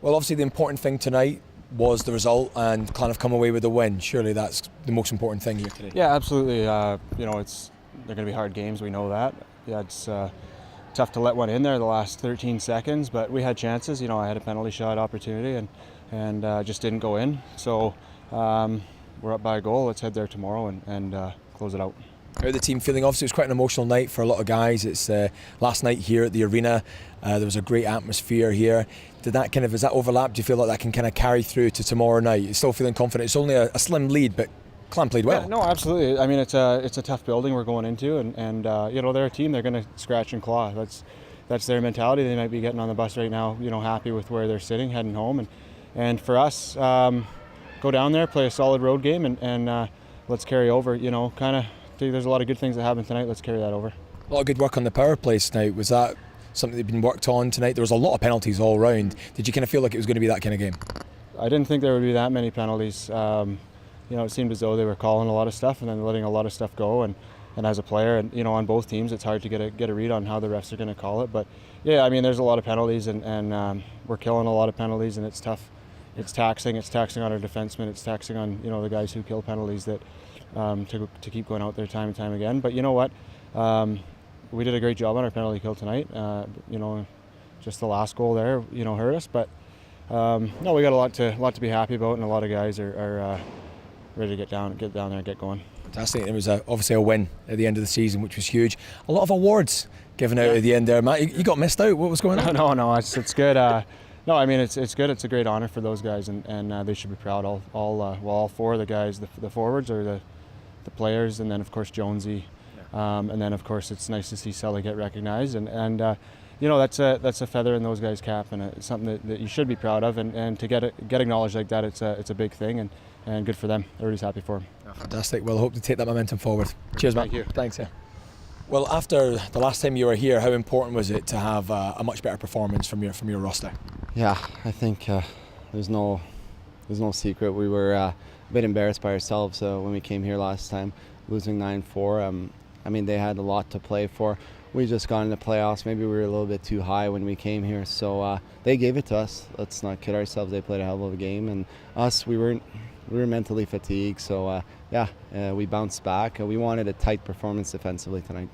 Well, obviously the important thing tonight was the result and kind of come away with a win. Surely that's the most important thing here today. Yeah, absolutely. They're going to be hard games. We know that. Yeah, it's tough to let one in there the last 13 seconds, but we had chances. I had a penalty shot opportunity and just didn't go in. So we're up by a goal. Let's head there tomorrow and close it out. How are the team feeling? Obviously, it was quite an emotional night for a lot of guys. It's last night here at the arena. There was a great atmosphere here. Is that overlap? Do you feel like that can kind of carry through to tomorrow night? You're still feeling confident? It's only a slim lead, but Clan played well. Yeah, no, absolutely. I mean, it's a tough building we're going into, and they're a team. They're going to scratch and claw. That's their mentality. They might be getting on the bus right now, happy with where they're sitting, heading home, and for us, go down there, play a solid road game, and let's carry over. There's a lot of good things that happened tonight. Let's carry that over. A lot of good work on the power plays tonight. Was that something that had been worked on tonight? There was a lot of penalties all round. Did you kind of feel like it was going to be that kind of game? I didn't think there would be that many penalties. It seemed as though they were calling a lot of stuff and then letting a lot of stuff go. And as a player, and on both teams, it's hard to get a read on how the refs are going to call it. But yeah, I mean, there's a lot of penalties, and we're killing a lot of penalties, and it's tough. It's taxing. It's taxing on our defensemen. It's taxing on the guys who kill penalties that to keep going out there time and time again. But you know what? We did a great job on our penalty kill tonight. Just the last goal there, hurt us. But no, we got a lot to be happy about, and a lot of guys are ready to get down there and get going. Fantastic. It was obviously a win at the end of the season, which was huge. A lot of awards given out at the end there, Matt. You got missed out. What was going on? No, it's good. No, I mean it's good. It's a great honor for those guys, and they should be proud. All four of the guys, the forwards are the players, and then of course Jonesy, and then of course it's nice to see Sully get recognized, and that's a feather in those guys' cap, and it's something that you should be proud of, and to get acknowledged like that, it's a big thing, and good for them. Everybody's happy for them. Fantastic. Well, I hope to take that momentum forward. Cheers, Matt. Thank you. Thanks. Yeah. Well, after the last time you were here, how important was it to have a much better performance from your roster? Yeah, I think there's no secret. We were a bit embarrassed by ourselves when we came here last time, losing 9-4. I mean, they had a lot to play for. We just got into playoffs. Maybe we were a little bit too high when we came here, so they gave it to us. Let's not kid ourselves. They played a hell of a game, and us, we were mentally fatigued. So we bounced back. We wanted a tight performance defensively tonight.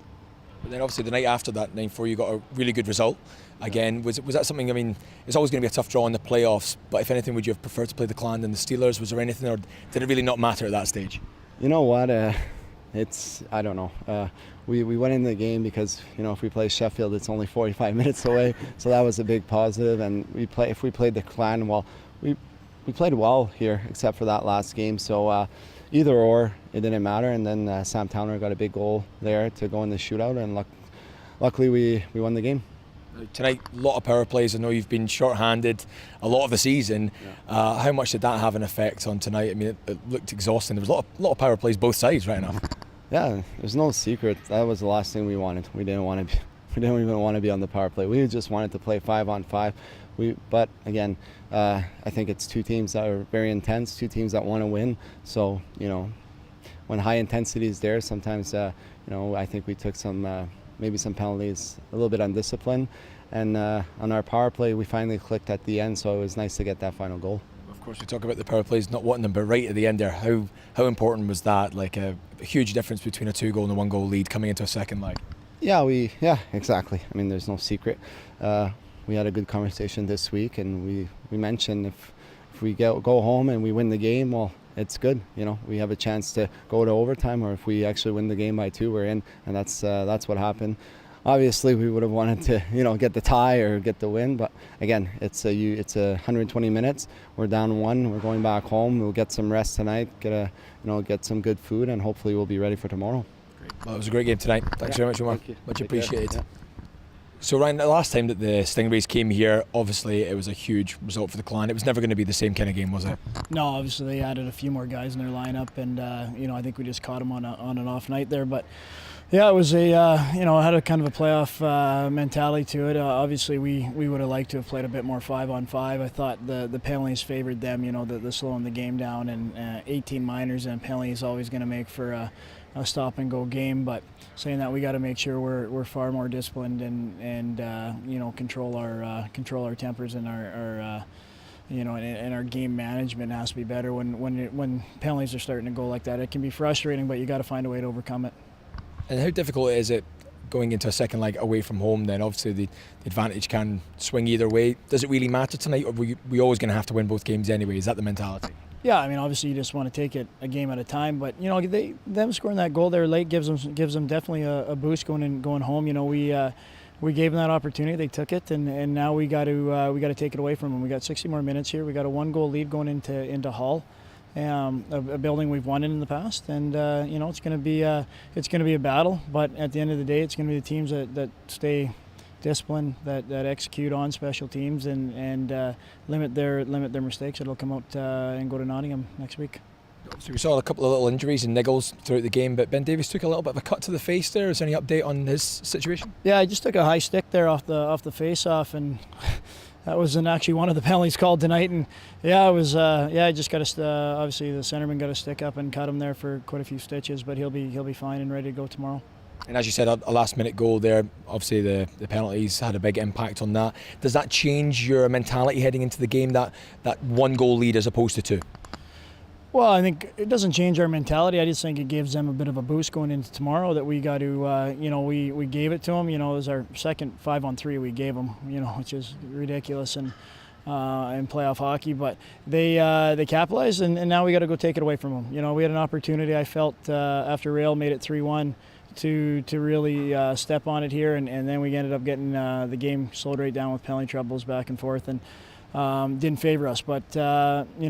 But then obviously the night after that 9-4, you got a really good result. Again, was that something? I mean, it's always going to be a tough draw in the playoffs. But if anything, would you have preferred to play the Clan than the Steelers? Was there anything, or did it really not matter at that stage? You know what? I don't know. We went into the game because if we play Sheffield, it's only 45 minutes away, so that was a big positive. And if we played the Clan, well, we played well here, except for that last game. So either or, it didn't matter. And then Sam Towner got a big goal there to go in the shootout, and luckily we won the game. Tonight, a lot of power plays. I know you've been short-handed a lot of the season. Yeah. How much did that have an effect on tonight? I mean, it looked exhausting. There was a lot of power plays both sides right now. Yeah, there's no secret. That was the last thing we wanted. We didn't even want to be on the power play. We just wanted to play 5-on-5. But again, I think it's two teams that are very intense, two teams that want to win. So when high intensity is there, sometimes I think we took maybe some penalties, a little bit undisciplined, and on our power play we finally clicked at the end. So it was nice to get that final goal. Of course, we talk about the power plays, not wanting them, but right at the end there, how important was that? Like a huge difference between a 2-goal and a 1-goal lead coming into a second leg. Yeah, exactly. I mean, there's no secret. We had a good conversation this week, and we mentioned if we go home and we win the game, well, it's good. We have a chance to go to overtime, or if we actually win the game by 2, we're in, and that's what happened. Obviously, we would have wanted to, get the tie or get the win, but again, it's 120 minutes. We're down 1. We're going back home. We'll get some rest tonight, get some good food, and hopefully we'll be ready for tomorrow. Great. Well, it was a great game tonight. Thanks very much, Omar. Much appreciated. Yeah. So, Ryan, the last time that the Stingrays came here, obviously it was a huge result for the Clan. It was never going to be the same kind of game, was it? No, obviously they added a few more guys in their lineup, and I think we just caught them on an off night there. But yeah, it was it had a kind of a playoff mentality to it. Obviously, we would have liked to have played a bit more 5-on-5. I thought the penalties favored them. The slowing the game down, and 18 minors and penalty is always going to make for a stop-and-go game. But saying that, we got to make sure we're far more disciplined and control our tempers and our and our game management has to be better when penalties are starting to go like that. It can be frustrating, but you got to find a way to overcome it. And how difficult is it going into a second leg away from home? Then obviously the advantage can swing either way. Does it really matter tonight, or are we always going to have to win both games anyway? Is that the mentality? Yeah, I mean, obviously you just want to take it a game at a time, but them scoring that goal there late gives them definitely a boost going home. We gave them that opportunity, they took it, and now we got to take it away from them. We got 60 more minutes here. We got a 1-goal lead going into Hull, a building we've won in the past, and it's going to be a battle. But at the end of the day, it's going to be the teams that stay disciplined, that execute on special teams and limit their mistakes. It'll come out and go to Nottingham next week. So we saw a couple of little injuries and niggles throughout the game, but Ben Davies took a little bit of a cut to the face there. Is there any update on his situation? Yeah, I just took a high stick there off the face-off, and that wasn't actually one of the penalties called tonight. And yeah, it was. I just got obviously the centerman got a stick up and cut him there for quite a few stitches, but he'll be fine and ready to go tomorrow. And as you said, a last-minute goal there. Obviously, the penalties had a big impact on that. Does that change your mentality heading into the game? That 1-goal lead as opposed to 2? Well, I think it doesn't change our mentality. I just think it gives them a bit of a boost going into tomorrow. That we got to, we gave it to them. It was our second 5-on-3 we gave them. Which is ridiculous in playoff hockey. But they capitalized, and now we got to go take it away from them. We had an opportunity. I felt after Rail made it 3-1. To really step on it here, and then we ended up getting the game slowed right down with penalty troubles back and forth, and didn't favor us. But we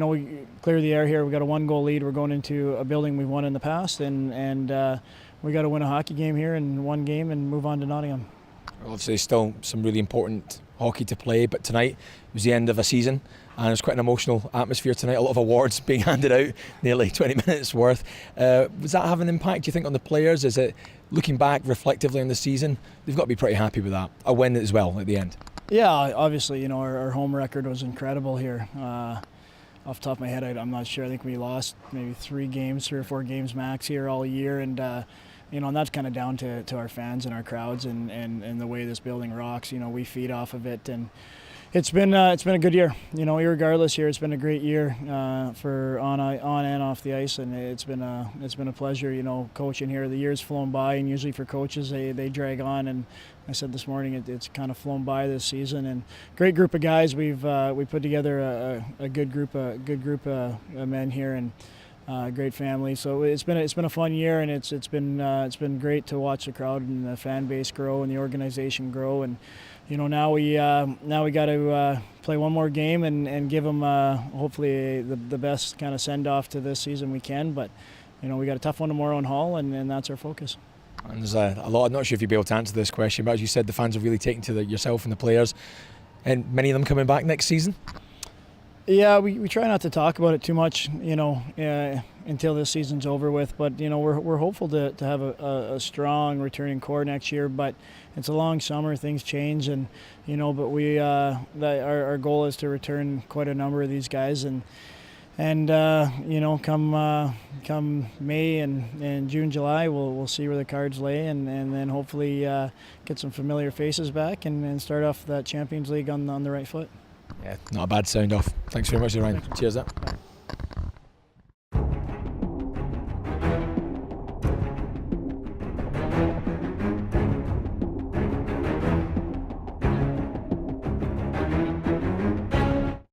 clear the air here. We got a 1-goal lead. We're going into a building we've won in the past, and we got to win a hockey game here in one game and move on to Nottingham. Obviously, still some really important hockey to play, but tonight was the end of a season, and it was quite an emotional atmosphere tonight. A lot of awards being handed out, nearly 20 minutes worth. Was that having an impact, do you think, on the players? Is it, looking back reflectively on the season, they've got to be pretty happy with that? A win as well at the end. Yeah, obviously, our home record was incredible here. Off the top of my head, I'm not sure. I think we lost maybe 3 or 4 games max here all year, and and that's kind of down to our fans and our crowds and the way this building rocks. We feed off of it, and it's been a good year. Irregardless here, it's been a great year for on and off the ice, and it's been a pleasure. Coaching here, the year's flown by, and usually for coaches they drag on. And I said this morning it's kind of flown by this season, and great group of guys. We put together a good group of men here, and great family. So it's been a fun year, and it's been great to watch the crowd and the fan base grow and the organization grow. And now we got to play one more game and give them hopefully the best kind of send off to this season we can. But we got a tough one tomorrow in Hull, and that's our focus. And there's a lot. I'm not sure if you'll be able to answer this question, but as you said, the fans have really taken to yourself and the players, and many of them coming back next season. Yeah, we try not to talk about it too much, until this season's over with. But we're hopeful to have a strong returning core next year. But it's a long summer; things change, and But our goal is to return quite a number of these guys, and come May and June, July, we'll see where the cards lay, and then hopefully get some familiar faces back and start off that Champions League on the right foot. Yeah, not a bad sound off. Thanks very much, Ryan. Cheers, up.